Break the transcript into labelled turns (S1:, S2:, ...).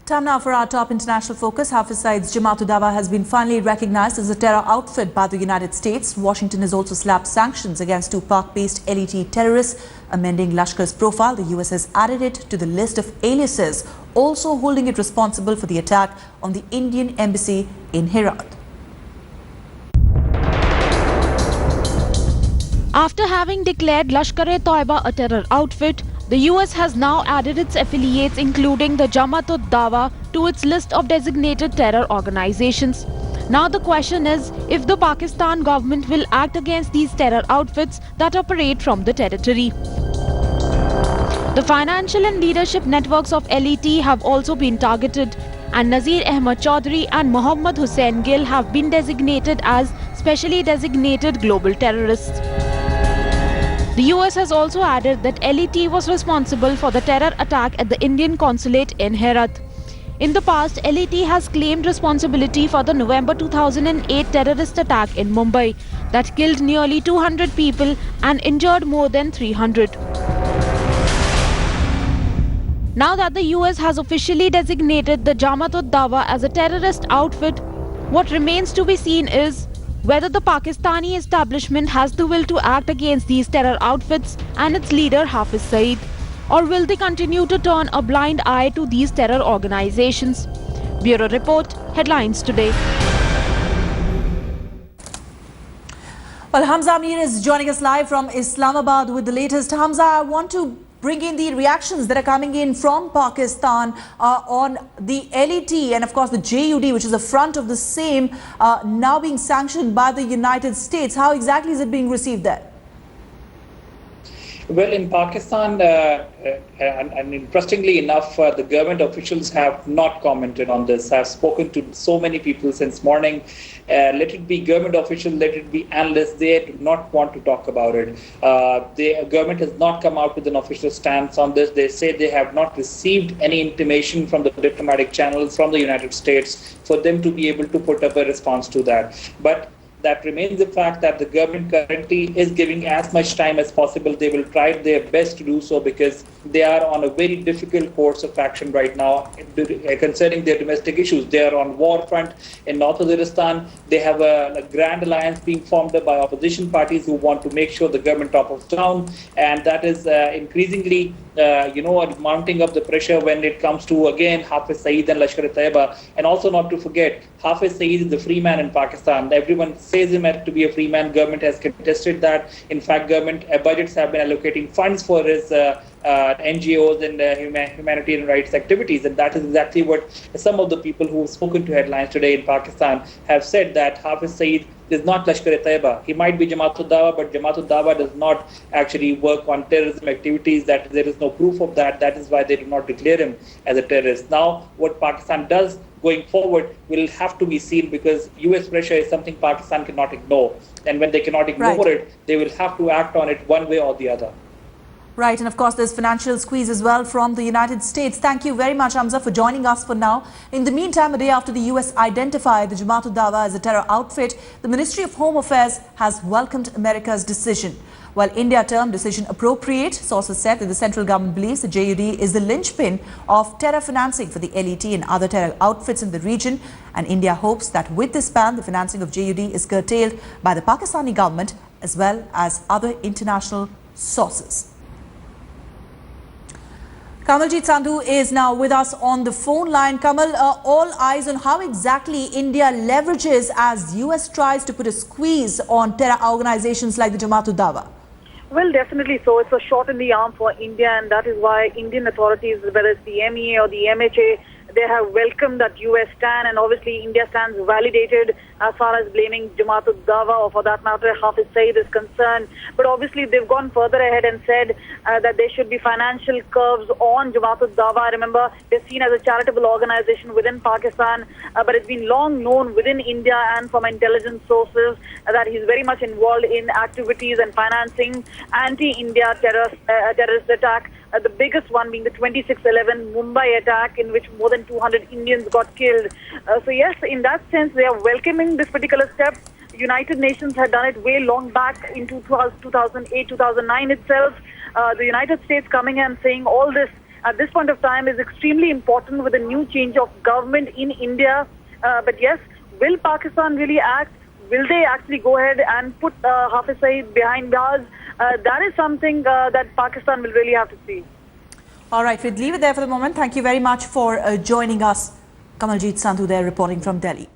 S1: Time now for our top international focus. Hafiz Saeed's Jamaat-ud-Dawa has been finally recognized as a terror outfit by the United States. Washington has also slapped sanctions against two Pak-based LeT terrorists. Amending Lashkar's profile, the US has added it to the list of aliases, also holding it responsible for the attack on the Indian embassy in Herat.
S2: After having declared Lashkar-e-Taiba a terror outfit, the US has now added its affiliates, including the Jamaat-ud-Dawa, to its list of designated terror organizations. Now the question is if the Pakistan government will act against these terror outfits that operate from the territory. The financial and leadership networks of LeT have also been targeted, and Nazir Ahmad Chaudhry and Mohammad Hussain Gill have been designated as specially designated global terrorists. The US has also added that LeT was responsible for the terror attack at the Indian consulate in Herat. In the past, LeT has claimed responsibility for the November 2008 terrorist attack in Mumbai that killed nearly 200 people and injured more than 300. Now that the US has officially designated the Jamaat-ud-Dawa as a terrorist outfit, what remains to be seen is whether the Pakistani establishment has the will to act against these terror outfits and its leader Hafiz Saeed, or will they continue to turn a blind eye to these terror organizations? Bureau Report, Headlines Today.
S1: Well, Hamza Amir is joining us live from Islamabad with the latest. Hamza, I want to bring in the reactions that are coming in from Pakistan on the LeT and of course the JuD, which is a front of the same, now being sanctioned by the United States. How exactly is it being received there?
S3: Well, in Pakistan, and interestingly enough, the government officials have not commented on this. I've spoken to so many people since morning. Let it be government officials, let it be analysts, they do not want to talk about it. The government has not come out with an official stance on this. They say they have not received any intimation from the diplomatic channels from the United States for them to be able to put up a response to that. But that remains the fact that the government currently is giving as much time as possible. They will try their best to do so because they are on a very difficult course of action right now concerning their domestic issues. They are on war front in North Waziristan. They have a grand alliance being formed up by opposition parties who want to make sure the government topples down, and that is increasingly mounting up the pressure when it comes to, again, Hafiz Saeed and Lashkar-e-Taiba. And also not to forget, Hafiz Saeed is the free man in Pakistan. Everyone says him to be a free man. Government has contested that. In fact, government budgets have been allocating funds for his NGOs and humanitarian rights activities, and that is exactly what some of the people who have spoken to Headlines Today in Pakistan have said, that Hafiz Saeed is not Lashkar-e-Taiba. He might be Jamaat-ud-Dawa, but Jamaat-ud-Dawa does not actually work on terrorism activities. That there is no proof of that. That is why they do not declare him as a terrorist. Now, what Pakistan does going forward will have to be seen, because US pressure is something Pakistan cannot ignore. And when they cannot ignore it, they will have to act on it one way or the other.
S1: Right, and of course there's financial squeeze as well from the United States. Thank you very much, Hamza, for joining us for now. In the meantime, a day after the US identified the Jamaat-ud-Dawa as a terror outfit, the Ministry of Home Affairs has welcomed America's decision. While India termed decision appropriate, sources said that the central government believes the JuD is the linchpin of terror financing for the LeT and other terror outfits in the region. And India hopes that with this ban, the financing of JuD is curtailed by the Pakistani government as well as other international sources. Kamaljeet Sandhu is now with us on the phone line. Kamal, all eyes on how exactly India leverages as US tries to put a squeeze on terror organizations like the Jamaat-ud-Dawa.
S4: Well, definitely so. It's a shot in the arm for India, and that is why Indian authorities, whether it's the MEA or the MHA, they have welcomed that US stand, and obviously India stands validated as far as blaming Jamaat-ud-Dawa, or for that matter Hafiz Saeed, is concerned. But obviously they've gone further ahead and said that there should be financial curbs on Jamaat-ud-Dawa. Remember, they're seen as a charitable organization within Pakistan, but it's been long known within India and from intelligence sources that he's very much involved in activities and financing anti-India terrorist attack. The biggest one being the 26/11 Mumbai attack, in which more than 200 Indians got killed. So yes, in that sense, they are welcoming this particular step. United Nations had done it way long back in 2008, 2009 itself. The United States coming and saying all this at this point of time is extremely important with a new change of government in India. But yes, will Pakistan really act? Will they actually go ahead and put Hafiz Saeed behind bars? That is something that Pakistan will really have to see.
S1: All right, we'll leave it there for the moment. Thank you very much for joining us. Kamaljit Sandhu there reporting from Delhi.